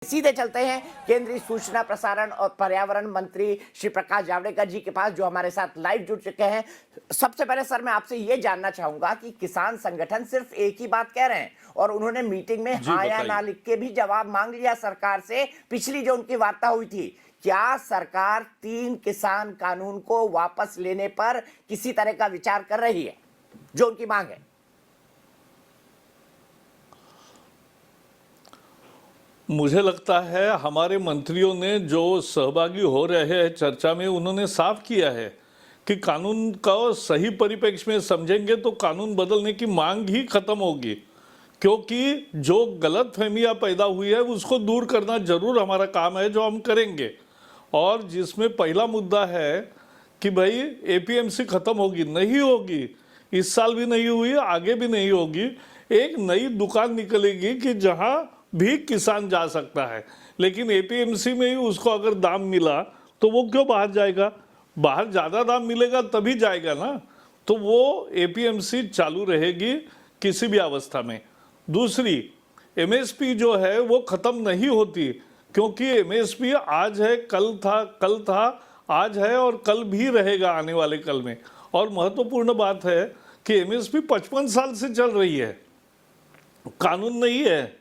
सीधे चलते हैं केंद्रीय सूचना प्रसारण और पर्यावरण मंत्री श्री प्रकाश जावड़ेकर जी के पास, जो हमारे साथ लाइव जुड़ चुके हैं। सबसे पहले सर, मैं आपसे ये जानना चाहूंगा कि किसान संगठन सिर्फ एक ही बात कह रहे हैं और उन्होंने मीटिंग में हाँ या ना लिख के भी जवाब मांग लिया सरकार से। पिछली जो उनकी वार्ता हुई थी, क्या सरकार 3 किसान कानून को वापस लेने पर किसी तरह का विचार कर रही है, जो उनकी मांग है? मुझे लगता है हमारे मंत्रियों ने जो सहभागी हो रहे हैं चर्चा में, उन्होंने साफ किया है कि कानून का सही परिप्रेक्ष्य में समझेंगे तो कानून बदलने की मांग ही खत्म होगी, क्योंकि जो गलतफहमियां पैदा हुई है उसको दूर करना जरूर हमारा काम है, जो हम करेंगे। और जिसमें पहला मुद्दा है कि भाई एपीएमसी खत्म होगी, नहीं होगी, इस साल भी नहीं हुई, आगे भी नहीं होगी। एक नई दुकान निकलेगी कि जहां भी किसान जा सकता है, लेकिन एपीएमसी में ही उसको अगर दाम मिला तो वो क्यों बाहर जाएगा? बाहर ज़्यादा दाम मिलेगा तभी जाएगा ना। तो वो एपीएमसी चालू रहेगी किसी भी अवस्था में। दूसरी, एमएसपी जो है वो ख़त्म नहीं होती, क्योंकि एमएसपी आज है, कल था, आज है और कल भी रहेगा आने वाले कल में। और महत्वपूर्ण बात है कि एमएसपी 55 साल से चल रही है, कानून नहीं है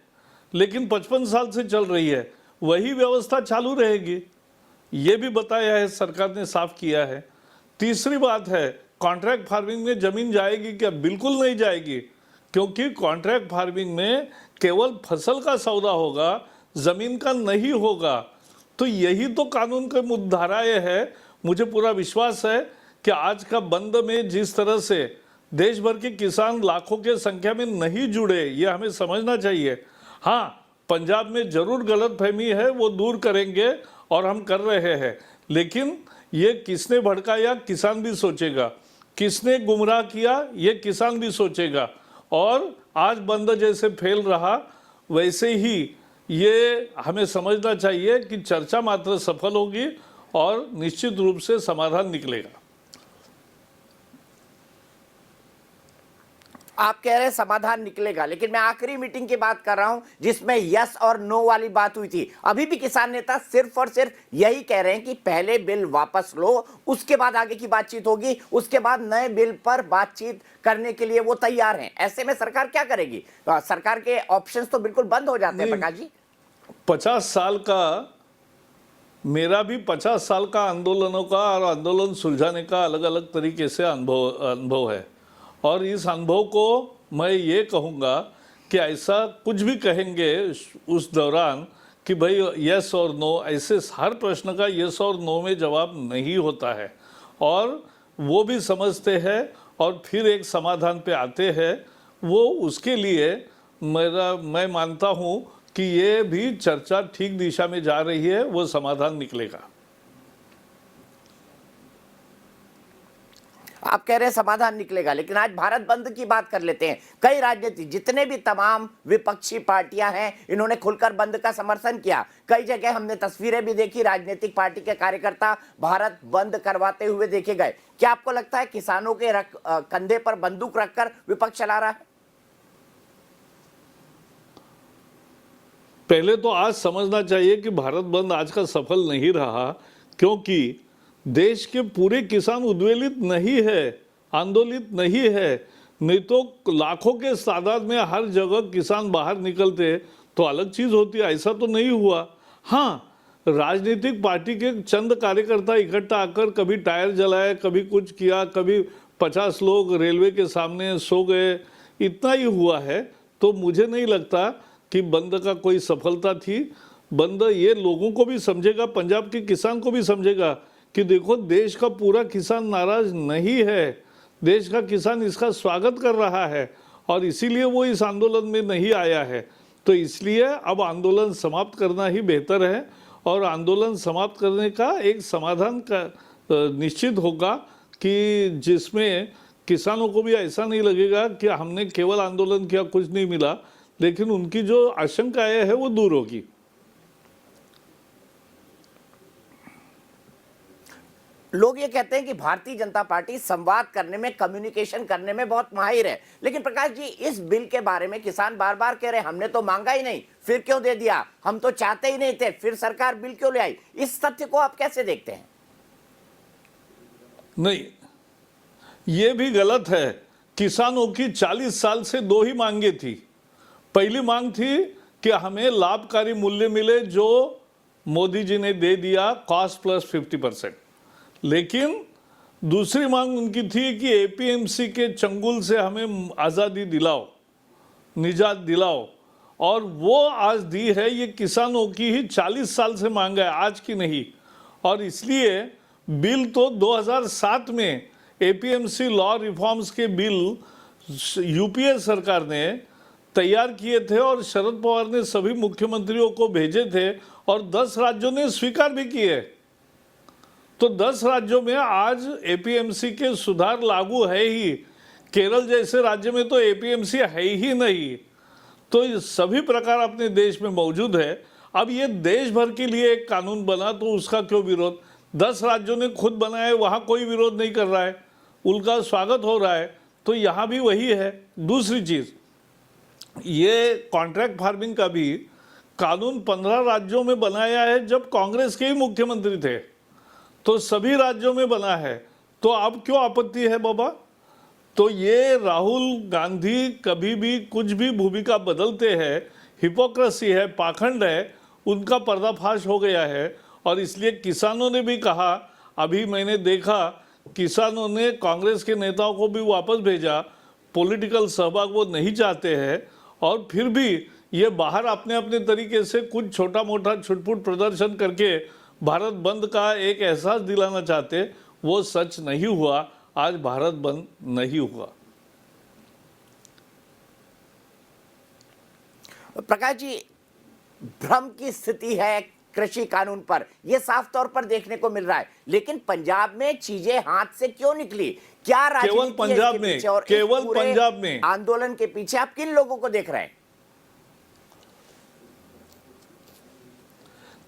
लेकिन 55 साल से चल रही है, वही व्यवस्था चालू रहेगी, ये भी बताया है, सरकार ने साफ किया है। तीसरी बात है, कॉन्ट्रैक्ट फार्मिंग में जमीन जाएगी क्या? बिल्कुल नहीं जाएगी, क्योंकि कॉन्ट्रैक्ट फार्मिंग में केवल फसल का सौदा होगा, जमीन का नहीं होगा। तो यही तो कानून के मुद्धाराएं है। मुझे पूरा विश्वास है कि आज का बंद में जिस तरह से देश भर के किसान लाखों के संख्या में नहीं जुड़े, ये हमें समझना चाहिए। हाँ, पंजाब में जरूर गलतफहमी है, वो दूर करेंगे और हम कर रहे हैं, लेकिन ये किसने भड़काया किसान भी सोचेगा, किसने गुमराह किया ये किसान भी सोचेगा। और आज बंद जैसे फैल रहा वैसे ही ये हमें समझना चाहिए कि चर्चा मात्र सफल होगी और निश्चित रूप से समाधान निकलेगा। आप कह रहे हैं समाधान निकलेगा, लेकिन मैं आखिरी मीटिंग की बात कर रहा हूं जिसमें यस और नो वाली बात हुई थी। अभी भी किसान नेता सिर्फ और सिर्फ यही कह रहे हैं कि पहले बिल वापस लो, उसके बाद आगे की बातचीत होगी, उसके बाद नए बिल पर बातचीत करने के लिए वो तैयार हैं। ऐसे में सरकार क्या करेगी? सरकार के ऑप्शंस तो बिल्कुल बंद हो जाते हैं प्रकाश जी। 50 साल का, मेरा भी 50 साल का आंदोलनों का और आंदोलन सुलझाने का अलग अलग तरीके से अनुभव है। और इस अनुभव को मैं ये कहूँगा कि ऐसा कुछ भी कहेंगे उस दौरान कि भाई यस और नो, ऐसे हर प्रश्न का यस और नो में जवाब नहीं होता है, और वो भी समझते हैं और फिर एक समाधान पे आते हैं। वो उसके लिए मैं मानता हूँ कि ये भी चर्चा ठीक दिशा में जा रही है, वो समाधान निकलेगा। आप कह रहे हैं समाधान निकलेगा, लेकिन आज भारत बंद की बात कर लेते हैं। कई राजनीति, जितने भी तमाम विपक्षी पार्टियां हैं, इन्होंने खुलकर बंद का समर्थन किया। कई जगह हमने तस्वीरें भी देखी, राजनीतिक पार्टी के कार्यकर्ता भारत बंद करवाते हुए देखे गए। क्या आपको लगता है किसानों के कंधे पर बंदूक रखकर विपक्ष चला रहा है? पहले तो आज समझना चाहिए कि भारत बंद आज का सफल नहीं रहा, क्योंकि देश के पूरे किसान उद्वेलित नहीं है, आंदोलित नहीं है। नहीं तो लाखों के तादाद में हर जगह किसान बाहर निकलते तो अलग चीज होती, ऐसा तो नहीं हुआ। हाँ, राजनीतिक पार्टी के चंद कार्यकर्ता इकट्ठा आकर कभी टायर जलाए, कभी कुछ किया, कभी 50 लोग रेलवे के सामने सो गए, इतना ही हुआ है। तो मुझे नहीं लगता कि बंद का कोई सफलता थी। बंद ये लोगों को भी समझेगा, पंजाब के किसान को भी समझेगा कि देखो देश का पूरा किसान नाराज नहीं है, देश का किसान इसका स्वागत कर रहा है, और इसीलिए वो इस आंदोलन में नहीं आया है। तो इसलिए अब आंदोलन समाप्त करना ही बेहतर है, और आंदोलन समाप्त करने का एक समाधान का निश्चित होगा कि जिसमें किसानों को भी ऐसा नहीं लगेगा कि हमने केवल आंदोलन किया, कुछ नहीं मिला, लेकिन उनकी जो आशंकाएं है वो दूर होगी। लोग ये कहते हैं कि भारतीय जनता पार्टी संवाद करने में, कम्युनिकेशन करने में बहुत माहिर है, लेकिन प्रकाश जी, इस बिल के बारे में किसान बार बार कह रहे हैं हमने तो मांगा ही नहीं, फिर क्यों दे दिया, हम तो चाहते ही नहीं थे, फिर सरकार बिल क्यों ले आई। इस तथ्य को आप कैसे देखते हैं? नहीं, ये भी गलत है। किसानों की 40 साल से दो ही मांगे थी। पहली मांग थी कि हमें लाभकारी मूल्य मिले, जो मोदी जी ने दे दिया, कॉस्ट प्लस 50%। लेकिन दूसरी मांग उनकी थी कि एपीएमसी के चंगुल से हमें आज़ादी दिलाओ, निजात दिलाओ, और वो आज दी है। ये किसानों की ही 40 साल से मांग है, आज की नहीं। और इसलिए बिल तो 2007 में एपीएमसी लॉ रिफॉर्म्स के बिल यूपीए सरकार ने तैयार किए थे और शरद पवार ने सभी मुख्यमंत्रियों को भेजे थे और 10 राज्यों ने स्वीकार भी किए। तो 10 राज्यों में आज एपीएमसी के सुधार लागू है ही। केरल जैसे राज्य में तो एपीएमसी है ही नहीं। तो ये सभी प्रकार अपने देश में मौजूद है। अब ये देश भर के लिए एक कानून बना तो उसका क्यों विरोध? 10 राज्यों ने खुद बनाया है, वहाँ कोई विरोध नहीं कर रहा है, उनका स्वागत हो रहा है। तो यहाँ भी वही है। दूसरी चीज़, ये कॉन्ट्रैक्ट फार्मिंग का भी कानून 15 राज्यों में बनाया है जब कांग्रेस के ही मुख्यमंत्री थे, तो सभी राज्यों में बना है। तो अब क्यों आपत्ति है बाबा? तो ये राहुल गांधी कभी भी कुछ भी भूमिका बदलते हैं, हिपोक्रेसी है, पाखंड है, उनका पर्दाफाश हो गया है। और इसलिए किसानों ने भी कहा, अभी मैंने देखा किसानों ने कांग्रेस के नेताओं को भी वापस भेजा, पॉलिटिकल सहभाग वो नहीं चाहते हैं। और फिर भी ये बाहर अपने अपने तरीके से कुछ छोटा मोटा छुटपुट प्रदर्शन करके भारत बंद का एक एहसास दिलाना चाहते, वो सच नहीं हुआ। आज भारत बंद नहीं हुआ। प्रकाश जी, भ्रम की स्थिति है कृषि कानून पर, यह साफ तौर पर देखने को मिल रहा है। लेकिन पंजाब में चीजें हाथ से क्यों निकली? क्या राजनीति केवल है पंजाब इसके में, पीछे? और इस केवल पूरे पंजाब में आंदोलन के पीछे आप किन लोगों को देख रहे हैं?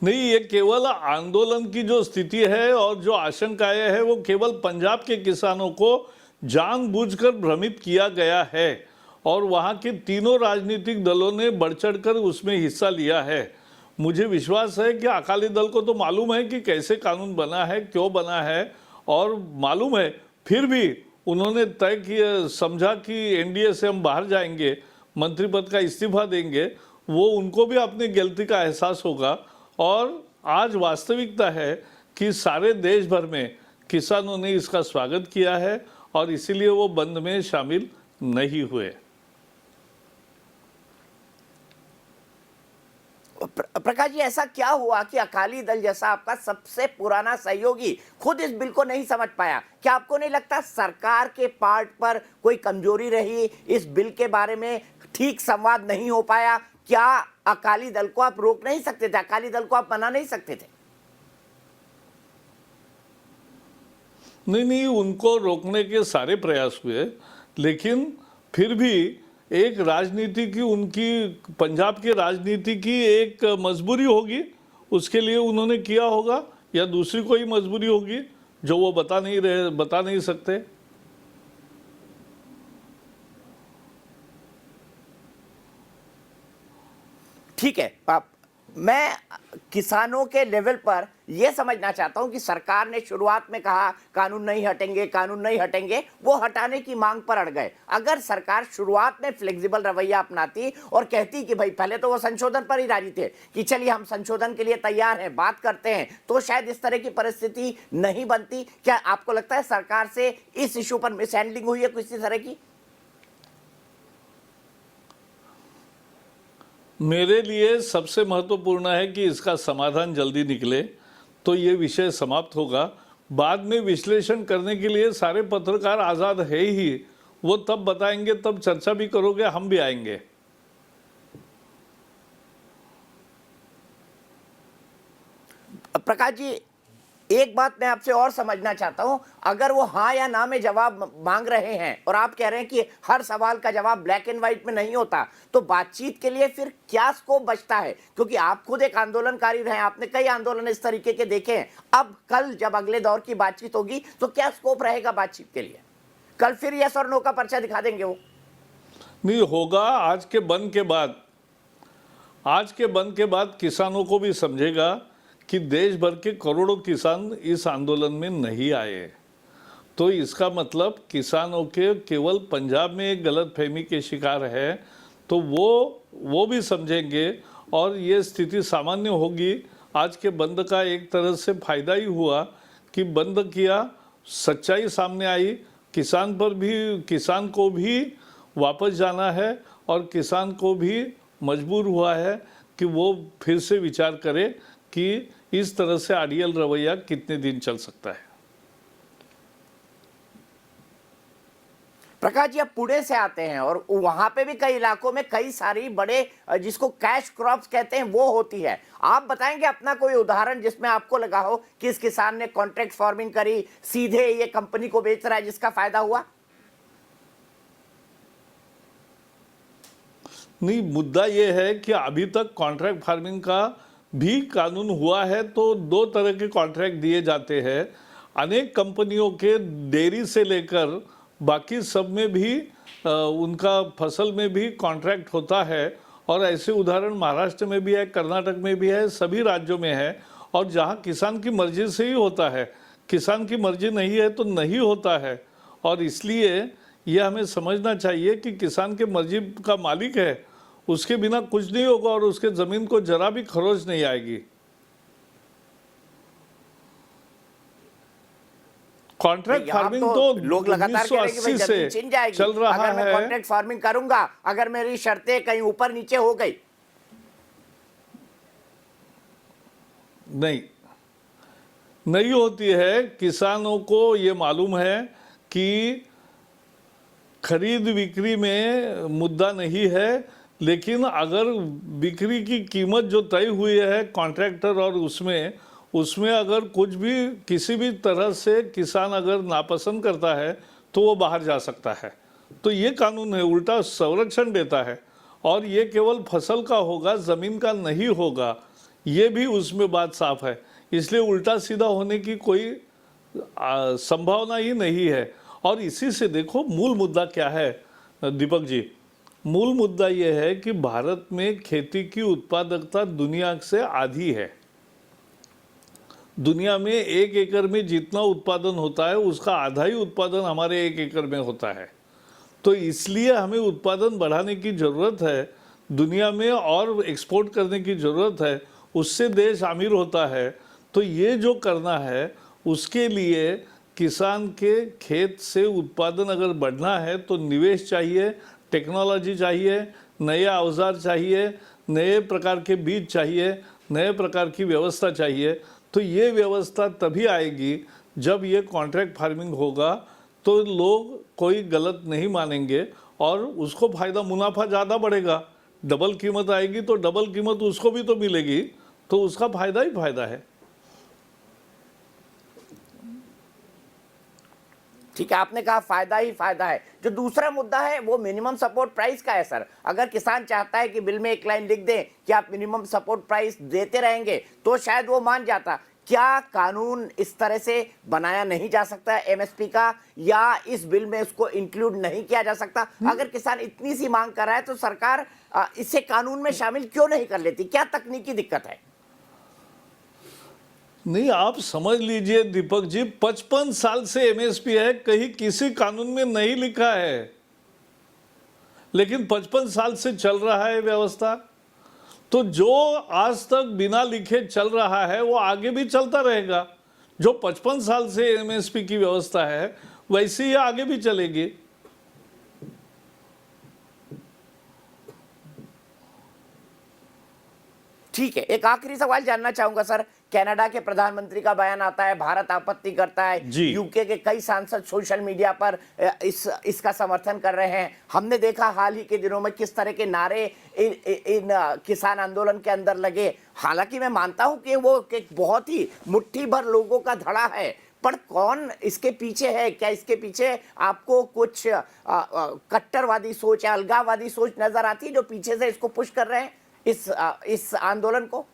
नहीं, ये केवल आंदोलन की जो स्थिति है और जो आशंकाएं है, वो केवल पंजाब के किसानों को जानबूझकर भ्रमित किया गया है। और वहाँ के तीनों राजनीतिक दलों ने बढ़ चढ़कर उसमें हिस्सा लिया है। मुझे विश्वास है कि अकाली दल को तो मालूम है कि कैसे कानून बना है, क्यों बना है, और मालूम है, फिर भी उन्होंने तय किया, समझा कि एनडीए से हम बाहर जाएंगे, मंत्री पद का इस्तीफा देंगे। वो उनको भी अपनी गलती का एहसास होगा। और आज वास्तविकता है कि सारे देश भर में किसानों ने इसका स्वागत किया है और इसीलिए वो बंद में शामिल नहीं हुए। प्रकाश जी, ऐसा क्या हुआ कि अकाली दल जैसा आपका सबसे पुराना सहयोगी खुद इस बिल को नहीं समझ पाया? क्या आपको नहीं लगता सरकार के पार्ट पर कोई कमजोरी रही, इस बिल के बारे में ठीक संवाद नहीं हो पाया? क्या अकाली दल को आप रोक नहीं सकते थे? अकाली दल को आप मना नहीं सकते थे? नहीं, उनको रोकने के सारे प्रयास हुए, लेकिन फिर भी एक राजनीति की, उनकी पंजाब की राजनीति की एक मजबूरी होगी, उसके लिए उन्होंने किया होगा, या दूसरी कोई मजबूरी होगी जो वो बता नहीं सकते। ठीक है, मैं किसानों के लेवल पर यह समझना चाहता हूं कि सरकार ने शुरुआत में कहा कानून नहीं हटेंगे, कानून नहीं हटेंगे, वो हटाने की मांग पर अड़ गए। अगर सरकार शुरुआत में फ्लेक्सिबल रवैया अपनाती और कहती कि भाई, पहले तो वो संशोधन पर ही राजी थे कि चलिए हम संशोधन के लिए तैयार हैं, बात करते हैं, तो शायद इस तरह की परिस्थिति नहीं बनती। क्या आपको लगता है सरकार से इस इशू पर मिसहैंडलिंग हुई है किसी तरह की? मेरे लिए सबसे महत्वपूर्ण है कि इसका समाधान जल्दी निकले, तो ये विषय समाप्त होगा। बाद में विश्लेषण करने के लिए सारे पत्रकार आज़ाद है ही, वो तब बताएंगे, तब चर्चा भी करोगे, हम भी आएंगे। प्रकाश जी, एक बात मैं आपसे और समझना चाहता हूं, अगर वो हाँ या ना में जवाब मांग रहे हैं और आप कह रहे हैं कि हर सवाल का जवाब ब्लैक एंड व्हाइट में नहीं होता, तो बातचीत के लिए फिर क्या स्कोप बचता है? क्योंकि आप खुद एक आंदोलनकारी रहे, आपने कई आंदोलन इस तरीके के देखे हैं। अब कल जब अगले दौर की बातचीत होगी तो क्या स्कोप रहेगा बातचीत के लिए? कल फिर यस और नो का पर्चा दिखा देंगे वो? नहीं होगा। आज के बंद के बाद किसानों को भी समझेगा कि देश भर के करोड़ों किसान इस आंदोलन में नहीं आए, तो इसका मतलब किसानों के केवल पंजाब में एक गलतफहमी के शिकार है, तो वो भी समझेंगे और ये स्थिति सामान्य होगी। आज के बंद का एक तरह से फायदा ही हुआ कि बंद किया, सच्चाई सामने आई, किसान को भी वापस जाना है और किसान को भी मजबूर हुआ है कि वो फिर से विचार करे कि इस तरह से अड़ियल रवैया कितने दिन चल सकता है। प्रकाश जी, अब पुणे से आते हैं और वहां पे भी कई इलाकों में कई सारी बड़े जिसको कैश क्रॉप्स कहते हैं वो होती है। आप बताएंगे अपना कोई उदाहरण जिसमें आपको लगा हो कि इस किसान ने कॉन्ट्रैक्ट फार्मिंग करी, सीधे ये कंपनी को बेच रहा है, जिसका फायदा हुआ? नहीं, मुद्दा ये है कि अभी तक कॉन्ट्रैक्ट फार्मिंग का भी कानून हुआ है तो दो तरह के कॉन्ट्रैक्ट दिए जाते हैं। अनेक कंपनियों के डेयरी से लेकर बाकी सब में भी उनका फसल में भी कॉन्ट्रैक्ट होता है और ऐसे उदाहरण महाराष्ट्र में भी है, कर्नाटक में भी है, सभी राज्यों में है। और जहां किसान की मर्जी से ही होता है, किसान की मर्जी नहीं है तो नहीं होता है। और इसलिए यह हमें समझना चाहिए कि किसान के मर्जी का मालिक है, उसके बिना कुछ नहीं होगा और उसके जमीन को जरा भी खरोच नहीं आएगी। कॉन्ट्रैक्ट फार्मिंग तो लोग लगातार कह रहे हैं कि भाई 1980 जमीन छिन जाएगी चल रहा अगर मैं है। कॉन्ट्रैक्ट फार्मिंग करूंगा, अगर मेरी शर्तें कहीं ऊपर नीचे हो गई। नहीं होती है। किसानों को ये मालूम है कि खरीद बिक्री में मुद्दा नहीं है, लेकिन अगर बिक्री की कीमत जो तय हुई है कॉन्ट्रैक्टर और उसमें अगर कुछ भी किसी भी तरह से किसान अगर नापसंद करता है तो वो बाहर जा सकता है। तो ये कानून है, उल्टा संरक्षण देता है। और ये केवल फसल का होगा, ज़मीन का नहीं होगा, ये भी उसमें बात साफ है। इसलिए उल्टा सीधा होने की कोई संभावना ही नहीं है। और इसी से देखो मूल मुद्दा क्या है दीपक जी, मूल मुद्दा ये है कि भारत में खेती की उत्पादकता दुनिया से आधी है। दुनिया में 1 एकड़ में जितना उत्पादन होता है उसका आधा ही उत्पादन हमारे 1 एकड़ में होता है। तो इसलिए हमें उत्पादन बढ़ाने की ज़रूरत है दुनिया में और एक्सपोर्ट करने की ज़रूरत है, उससे देश अमीर होता है। तो ये जो करना है उसके लिए किसान के खेत से उत्पादन अगर बढ़ना है तो निवेश चाहिए, टेक्नोलॉजी चाहिए, नए औजार चाहिए, नए प्रकार के बीज चाहिए, नए प्रकार की व्यवस्था चाहिए। तो ये व्यवस्था तभी आएगी जब ये कॉन्ट्रैक्ट फार्मिंग होगा, तो लोग कोई गलत नहीं मानेंगे और उसको फ़ायदा, मुनाफा ज़्यादा बढ़ेगा। डबल कीमत आएगी तो डबल कीमत उसको भी तो मिलेगी, तो उसका फ़ायदा ही फ़ायदा है। ठीक है, आपने कहा फायदा ही फायदा है। जो दूसरा मुद्दा है वो मिनिमम सपोर्ट प्राइस का है सर। अगर किसान चाहता है कि बिल में एक लाइन लिख दें कि आप मिनिमम सपोर्ट प्राइस देते रहेंगे तो शायद वो मान जाता। क्या कानून इस तरह से बनाया नहीं जा सकता है एमएसपी का, या इस बिल में उसको इंक्लूड नहीं किया जा सकता? अगर किसान इतनी सी मांग कर रहा है तो सरकार इसे कानून में शामिल क्यों नहीं कर लेती? क्या तकनीकी दिक्कत है? नहीं, आप समझ लीजिए दीपक जी, 55 साल से एमएसपी है, कहीं किसी कानून में नहीं लिखा है, लेकिन 55 साल से चल रहा है व्यवस्था। तो जो आज तक बिना लिखे चल रहा है वो आगे भी चलता रहेगा। जो 55 साल से एमएसपी की व्यवस्था है वैसे ही आगे भी चलेगी। ठीक है, एक आखिरी सवाल जानना चाहूंगा सर। कनाडा के प्रधानमंत्री का बयान आता है, भारत आपत्ति करता है, जी। यूके के कई सांसद सोशल मीडिया पर इसका समर्थन कर रहे हैं। हमने देखा हाल ही के दिनों में किस तरह के नारे इन किसान आंदोलन के अंदर लगे। हालांकि मैं मानता हूं कि वो एक बहुत ही मुट्ठी भर लोगों का धड़ा है, पर कौन इसके पीछे है? क्या इसके पीछे आपको कुछ कट्टरवादी सोच या अलगाववादी सोच नजर आती है जो पीछे से इसको पुश कर रहे हैं, इस आंदोलन को?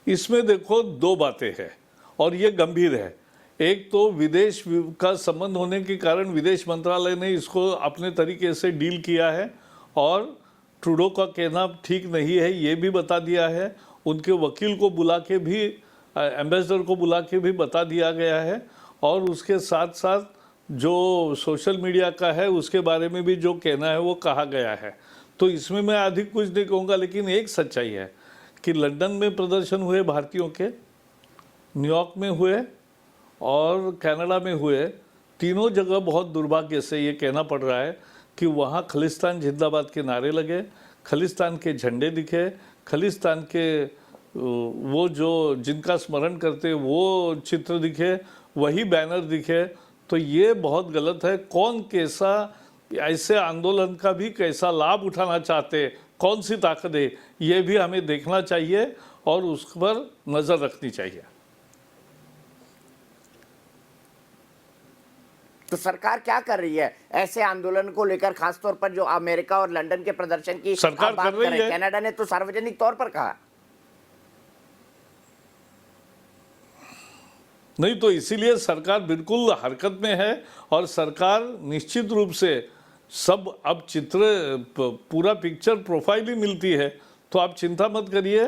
इसमें देखो दो बातें हैं और ये गंभीर है। एक तो विदेश का संबंध होने के कारण विदेश मंत्रालय ने इसको अपने तरीके से डील किया है और ट्रूडो का कहना ठीक नहीं है ये भी बता दिया है। उनके वकील को बुला के भी, एम्बेसडर को बुला के भी बता दिया गया है और उसके साथ साथ जो सोशल मीडिया का है उसके बारे में भी जो कहना है वो कहा गया है। तो इसमें मैं अधिक कुछ नहीं कहूँगा, लेकिन एक सच्चाई है कि लंदन में प्रदर्शन हुए भारतीयों के, न्यूयॉर्क में हुए और कनाडा में हुए, तीनों जगह बहुत दुर्भाग्य से ये कहना पड़ रहा है कि वहाँ खलिस्तान जिंदाबाद के नारे लगे, खलिस्तान के झंडे दिखे, खलिस्तान के वो जो जिनका स्मरण करते वो चित्र दिखे, वही बैनर दिखे। तो ये बहुत गलत है। कौन कैसा ऐसे आंदोलन का भी कैसा लाभ उठाना चाहते, कौन सी ताकत है, ये भी हमें देखना चाहिए और उस पर नज़र रखनी चाहिए। तो सरकार क्या कर रही है ऐसे आंदोलन को लेकर, खासतौर पर जो अमेरिका और लंदन के प्रदर्शन की सरकार आप बात कर रही है। कनाडा ने तो सार्वजनिक तौर पर कहा नहीं, तो इसीलिए सरकार बिल्कुल हरकत में है और सरकार निश्चित रूप से सब अब चित्र पूरा पिक्चर प्रोफाइल ही मिलती है। तो आप चिंता मत करिए,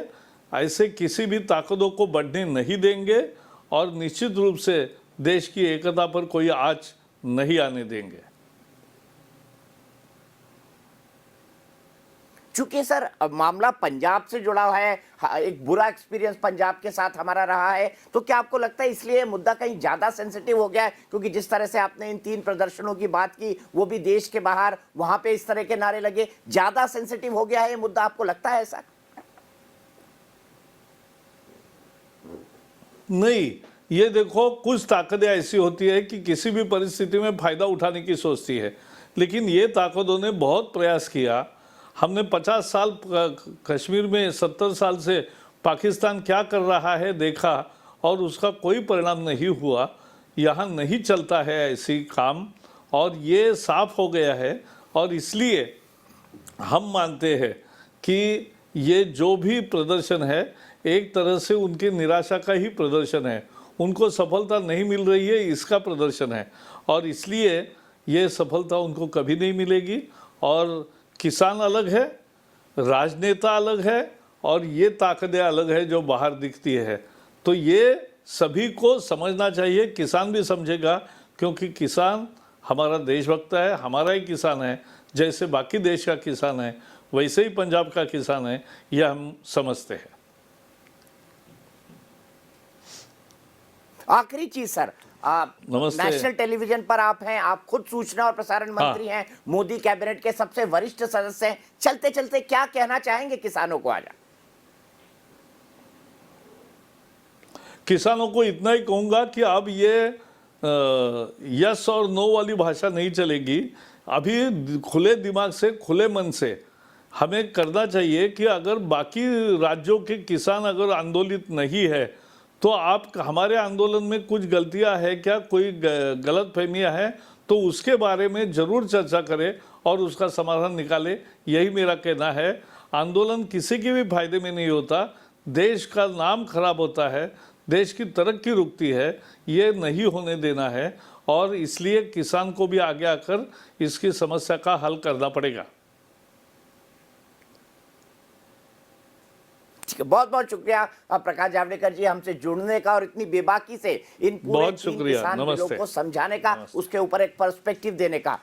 ऐसे किसी भी ताकतों को बढ़ने नहीं देंगे और निश्चित रूप से देश की एकता पर कोई आँच नहीं आने देंगे। चूंकि सर मामला पंजाब से जुड़ा है, एक बुरा एक्सपीरियंस पंजाब के साथ हमारा रहा है, तो क्या आपको लगता है इसलिए मुद्दा कहीं ज्यादा सेंसिटिव हो गया है? क्योंकि जिस तरह से आपने इन 3 प्रदर्शनों की बात की, वो भी देश के बाहर, वहां पे इस तरह के नारे लगे, ज्यादा सेंसिटिव हो गया है ये मुद्दा, आपको लगता है ऐसा? नहीं, ये देखो कुछ ताकतें ऐसी होती है कि किसी भी परिस्थिति में फायदा उठाने की सोचती है, लेकिन ये ताकतों ने बहुत प्रयास किया। हमने 50 साल कश्मीर में 70 साल से पाकिस्तान क्या कर रहा है देखा और उसका कोई परिणाम नहीं हुआ। यहाँ नहीं चलता है ऐसी काम और ये साफ हो गया है और इसलिए हम मानते हैं कि ये जो भी प्रदर्शन है एक तरह से उनकी निराशा का ही प्रदर्शन है। उनको सफलता नहीं मिल रही है इसका प्रदर्शन है और इसलिए ये सफलता उनको कभी नहीं मिलेगी। और किसान अलग है, राजनेता अलग है और ये ताकतें अलग है जो बाहर दिखती है। तो ये सभी को समझना चाहिए, किसान भी समझेगा क्योंकि किसान हमारा देशभक्त है, हमारा ही किसान है। जैसे बाकी देश का किसान है वैसे ही पंजाब का किसान है, यह हम समझते हैं। आखिरी चीज सर, नमस्ते। नेशनल टेलीविजन पर आप हैं, आप खुद सूचना और प्रसारण मंत्री हैं, मोदी कैबिनेट के सबसे वरिष्ठ सदस्य हैं, चलते चलते क्या कहना चाहेंगे किसानों को आज? किसानों को इतना ही कहूंगा कि अब ये यस और नो वाली भाषा नहीं चलेगी। अभी खुले दिमाग से, खुले मन से हमें करना चाहिए कि अगर बाकी राज्यों के किसान अगर आंदोलित नहीं है तो आप हमारे आंदोलन में कुछ गलतियां है क्या, कोई गलत फहमियाँ है तो उसके बारे में ज़रूर चर्चा करें और उसका समाधान निकालें। यही मेरा कहना है। आंदोलन किसी के भी फायदे में नहीं होता, देश का नाम खराब होता है, देश की तरक्की रुकती है, ये नहीं होने देना है और इसलिए किसान को भी आगे आकर इसकी समस्या का हल करना पड़ेगा। बहुत बहुत शुक्रिया प्रकाश जावड़ेकर जी हमसे जुड़ने का और इतनी बेबाकी से इन पूरे बहुत शुक्रिया। किसान नमस्ते। बिलों को समझाने का, उसके ऊपर एक पर्सपेक्टिव देने का।